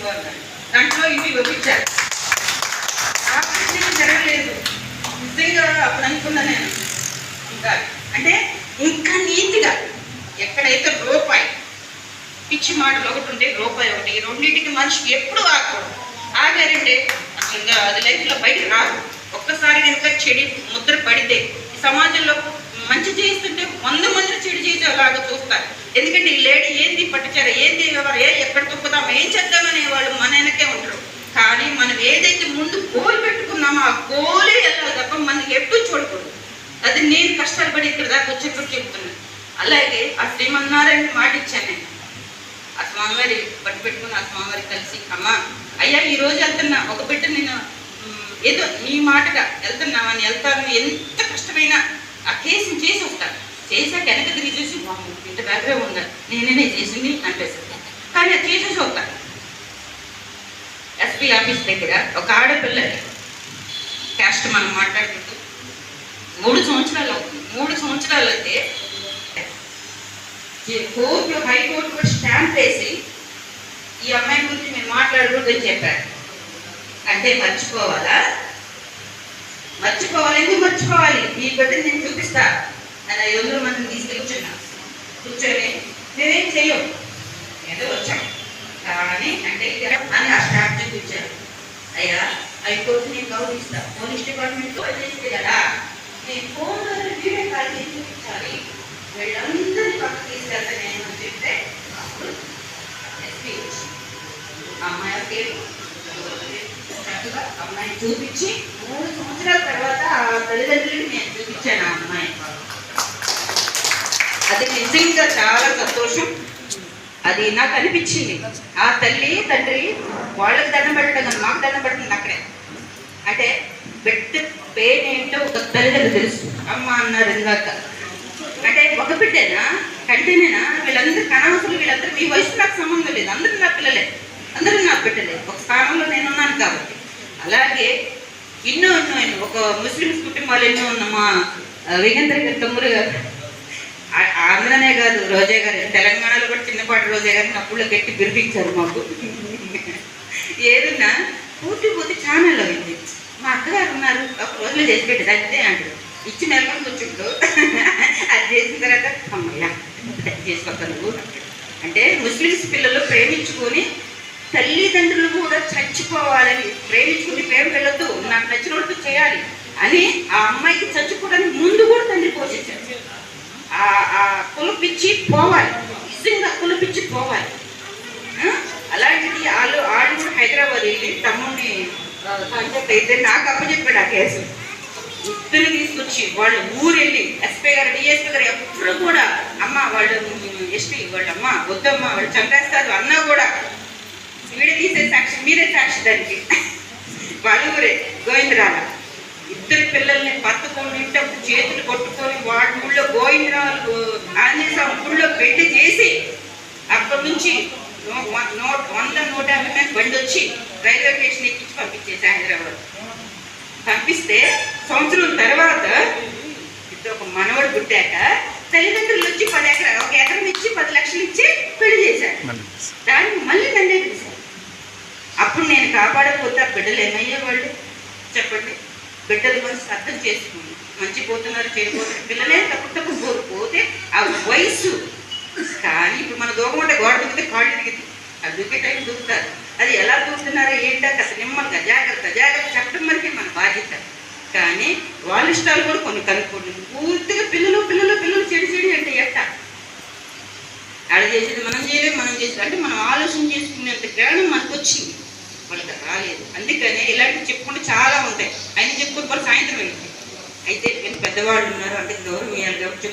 తీసుకో అన్నారు. దాంట్లో ఇంటికి పంపించారు. ఆపరేషన్ జరగలేదు. నిజంగా అప్పుడు అనుకున్నా నేను, ఇంకా అంటే ఇంకా నీతిగా ఎక్కడైతే రూపాయి పిచ్చి మాటలు ఒకటి ఉంటే రూపాయి ఒకటి, ఈ రెండింటికి మనిషి ఎప్పుడు ఆగకూడదు. ఆగారంటే అసలు అది లైఫ్లో బయటకు రాదు. ఒక్కసారి కనుక చెడి ముద్ర పడితే సమాజంలో మంచి చేస్తుంటే 100 మంది చెడు చేసేలాగా చూస్తారు. ఎందుకంటే ఈ లేడీ ఏంది పట్టుచారు, ఏంది ఎవరు, ఎక్కడ తొక్కుదాం, ఏం చేద్దామనే వాళ్ళు మన వెనకే ఉంటారు. కానీ మనం ఏదైతే ముందు గోల్ పెట్టుకున్నామో ఆ గోలే వెళ్ళాలి తప్ప మనకి ఎప్పుడు చూడకూడదు. అది నేను కష్టాలు పడి ఇక్కడ దాకా వచ్చేప్పుడు చెప్తున్నాను. అలాగే ఆ శ్రీమన్నారాయణ మాట ఇచ్చాను నేను. ఆ స్వామివారి పట్టు పెట్టుకుని ఆ స్వామివారి కలిసి, అమ్మ అయ్యా ఈరోజు వెళ్తున్నా, ఒక బిడ్డ నేను ఏదో నీ మాటగా వెళ్తున్నామని వెళ్తాను, ఎంత కష్టమైనా ఆ కేసుని చేసి వస్తాను. చేశాక వెనక తిరిగి చూసి ఇంత దగ్గరే ఉందా, నేనే చేసింది అనిపిస్తుంది. కానీ అది చేసేసి వస్తాను. ఎస్పీ ఆఫీస్ దగ్గర ఒక ఆడపిల్ల క్యాస్ట్ మనం మాట్లాడుకుంటూ 3 సంవత్సరాలు అవుతుంది. 3 సంవత్సరాలు అయితే కోర్టు, హైకోర్టు కూడా స్టాంప్ వేసి ఈ అమ్మాయి గురించి మీరు మాట్లాడకూడదని చెప్పారు. అంటే మర్చిపోవాలా? మర్చిపోవాలి. ఎందుకు మర్చిపోవాలి? ఈ బిడ్డని నేను చూపిస్తా అని 500 మందిని తీసుకెళ్ళి కూర్చొని నేనేం చెయ్యం, ఏదో వచ్చాం కానీ అంటే అని ఆ స్టాంప్ చూపించారు. అయ్యా హైకోర్టు నేను గౌరవిస్తా, పోలీస్ డిపార్ట్మెంట్లో చేస్తే కదా నేను ఫోన్ వీడియో కాల్ చేసి చూపించాలి, వీళ్ళందరినీ పక్కన తీసుకెళ్తా నేను అని చెప్తే అప్పుడు ఎస్పీ వచ్చి అమ్మాయి పేరు చక్కగా అమ్మాయిని చూపించి 3 సంవత్సరాల తర్వాత ఆ తల్లిదండ్రులకి నేను చూపించాను ఆ అమ్మాయి. అది నిజంగా చాలా సంతోషం. అది నాకు అనిపించింది. ఆ తల్లి తండ్రి వాళ్ళకి దండం పెట్టడం కానీ మాకు దండం పెట్టడం అక్కడే. అంటే బిడ్డ పెయిన్ ఏంటో ఒక తల్లిదండ్రులు తెలుసు. అమ్మ అన్నారు ఇందాక, అంటే ఒక బిడ్డేనా కంటేనేనా, వీళ్ళందరూ కనవసలు, వీళ్ళందరూ మీ వయసు నాకు సంబంధం లేదు, అందరూ నా పిల్లలే, అందరూ నా బిడ్డలే, ఒక స్థానంలో నేను ఉన్నాను కాబట్టి. అలాగే ఎన్నో ఒక ముస్లిమ్స్ కుటుంబాలు ఎన్నో ఉన్న మా విగేంద్ర గారి తమ్ముడు గారు, ఆంధ్రనే కాదు రోజా గారు, తెలంగాణలో కూడా చిన్నపాటి రోజా గారిని అప్పుడు గట్టి బిరిపించారు మాకు. ఏదన్నా పూర్తి ఛానల్ అయింది. మా అక్కగారు ఉన్నారు, ఒక రోజులో చేసి పెట్టేది అంతే అంటారు. ఇచ్చి నెలకొని కూర్చుంటూ అది చేసిన తర్వాత అమ్మయ్య చేసుకోక నువ్వు అంటే ముస్లిమ్స్ పిల్లలు ప్రేమించుకొని తల్లిదండ్రులు కూడా చచ్చిపోవాలని, ప్రేమించుకుని ప్రేమ వెళ్ళొద్దు, నాకు నచ్చిన వాళ్ళతో చేయాలి అని ఆ అమ్మాయికి చచ్చిపోవడానికి ముందు కూడా తండ్రి పోషించారు. ఆ కులపిచ్చి పోవాలి, నిజంగా కులపిచ్చి పోవాలి. అలాంటిది వాళ్ళు కూడా హైదరాబాద్ వెళ్ళి తమ్ముడిని కాన్సెప్ట్ అయితే నాకు అప్పచెప్పాడు ఆ కేసు. ఇద్దరు తీసుకొచ్చి వాళ్ళు ఊరు వెళ్ళి ఎస్పీ గారు, డిఎస్పీ గారు ఎప్పుడు కూడా అమ్మ వాళ్ళు ఎస్పీ వాళ్ళ అమ్మ వద్దమ్మ వాళ్ళు చంపేస్తారు అన్నా కూడా వీడే తీసే సాక్షి, మీరే సాక్షి దానికి. వాళ్ళ ఊరే గోవిందరాల ఇద్దరు పిల్లల్ని పట్టుకొని చేతులు కొట్టుకొని వాళ్ళ ఊళ్ళో గోవిందరాలు ఆంజనేయ స్వామి ఊళ్ళో పెళ్లి చేసి అక్కడి నుంచి 100-150 బండి వచ్చి రైల్వే స్టేషన్ ఎక్కించి పంపించేసి హైదరాబాద్ పంపిస్తే సంవత్సరం తర్వాత ఇద్దరు ఒక మనవడు పుట్టాక తల్లిదండ్రులు వచ్చి 10 ఎకరాలు, 1 ఎకరం ఇచ్చి 10 లక్షలు ఇచ్చి పెళ్లి చేశారు. దాన్ని మళ్ళీ నన్నే పిలిచారు. అప్పుడు నేను కాపాడకపోతే ఆ బిడ్డలు ఏమయ్యేవాళ్ళు చెప్పండి? బిడ్డలు మనసు అర్థం చేసుకుని మంచి పోతున్నారు, చెడిపోతున్నారు, పిల్లలే తప్పుడు పోతే ఆ వయసు. కానీ ఇప్పుడు మన దూకమంటే గోడ దూకితే కాళ్ళు దిగింది, అది దూకే టైం దూకుతారు. అది ఎలా దూకుతున్నారో ఏంటో అసలు నిమ్మల్గా జాగ్రత్త చెప్పడం మనకి మన బాధ్యత. కానీ వాళ్ళ ఇష్టాలు కూడా కొన్ని కనుక్కోండి. పూర్తిగా పిల్లలు చెడి అంటే ఎట్ట ఆడ చేసేది మనం చేయలేదు, మనం చేసేది అంటే మనం ఆలోచన చేసుకునేంత జ్ఞానం మనకు వచ్చింది, వాళ్ళకి రాలేదు. అందుకనే ఇలాంటివి చెప్పుకుంటే చాలా ఉంటాయి. ఆయన చెప్పుకుని కూడా సాయంత్రం వెళ్ళింది. అయితే పెద్దవాళ్ళు ఉన్నారు అంటే గౌరవం ఇవ్వాలి కాబట్టి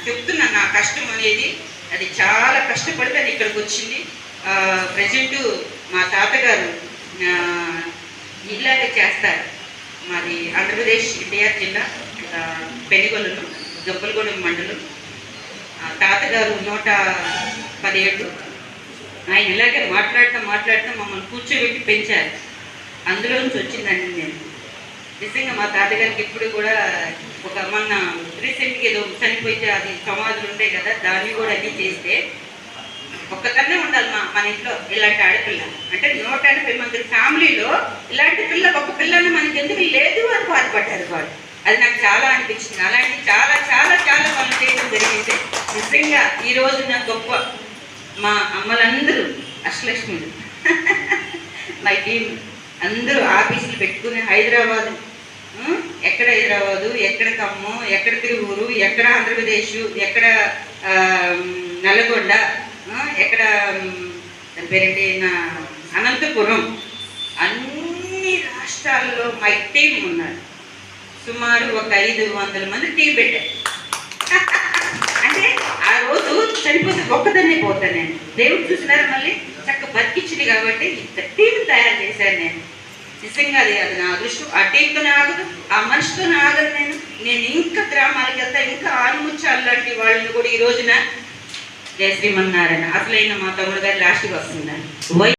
చెప్తున్నాను నా కష్టం అనేది అది చాలా కష్టపడితే అది ఇక్కడికి వచ్చింది. ప్రజెంట్ మా తాతగారు ఇలాగే చేస్తారు. మాది ఆంధ్రప్రదేశ్ ఎన్టీఆర్ జిల్లా పెనుగొల్లు గొప్పలగూడెం మండలం. తాతగారు 117. ఆయన ఇలాగే మాట్లాడుతూ మమ్మల్ని కూర్చోబెట్టి పెంచారు. అందులో నుంచి వచ్చిందండి నేను. నిజంగా మా తాతగారికి ఎప్పుడు కూడా ఒక మొన్న రీసెంట్గా ఏదో చనిపోతే అది సమాధులు ఉంటాయి కదా, దాన్ని కూడా అన్నీ చేస్తే ఒక్కతన్నే ఉండాలి మన ఇంట్లో ఇలాంటి ఆడపిల్ల. అంటే 180 మంది ఫ్యామిలీలో ఇలాంటి పిల్ల ఒక్క పిల్లని మనకి ఎందుకు లేదు అని బాధపడ్డారు వాళ్ళు. అది నాకు చాలా అనిపించింది. అలాంటి చాలా చాలా చాలా పనులు చేయడం జరిగింది. నిజంగా ఈ రోజు నాకు గొప్ప మా అమ్మలందరూ అష్టలక్ష్మిలు మై టీం అందరూ ఆఫీసులు పెట్టుకుని హైదరాబాదు, ఎక్కడ హైదరాబాదు, ఎక్కడ ఖమ్మం, ఎక్కడ తిరువూరు, ఎక్కడ ఆంధ్రప్రదేశ్, ఎక్కడ నల్గొండ, ఎక్కడ పేరేంటి అనంతపురం, అన్ని రాష్ట్రాల్లో మై టీం ఉన్నారు. సుమారు ఒక 500 మంది టీం పెట్టారు. అంటే ఆ రోజు చనిపోతే ఒక్కదాన్నే పోతాను నేను. దేవుడు చూసినారు మళ్ళీ చక్కగా బతికించింది కాబట్టి ఇంత టీం తయారు చేశాను నేను. నిజంగా అది నా అదృష్టం. ఆ టీంతోనే ఆగదు, ఆ మనిషితోనే ఆగదు. నేను ఇంకా గ్రామాలకు వెళ్తా, ఇంకా ఆనుముచ్చాలు లాంటి వాళ్ళని కూడా ఈ రోజున జయ శ్రీమన్నారాయణ అసలైన మా తమ్ముడు గారి లాస్ట్కి వస్తుందని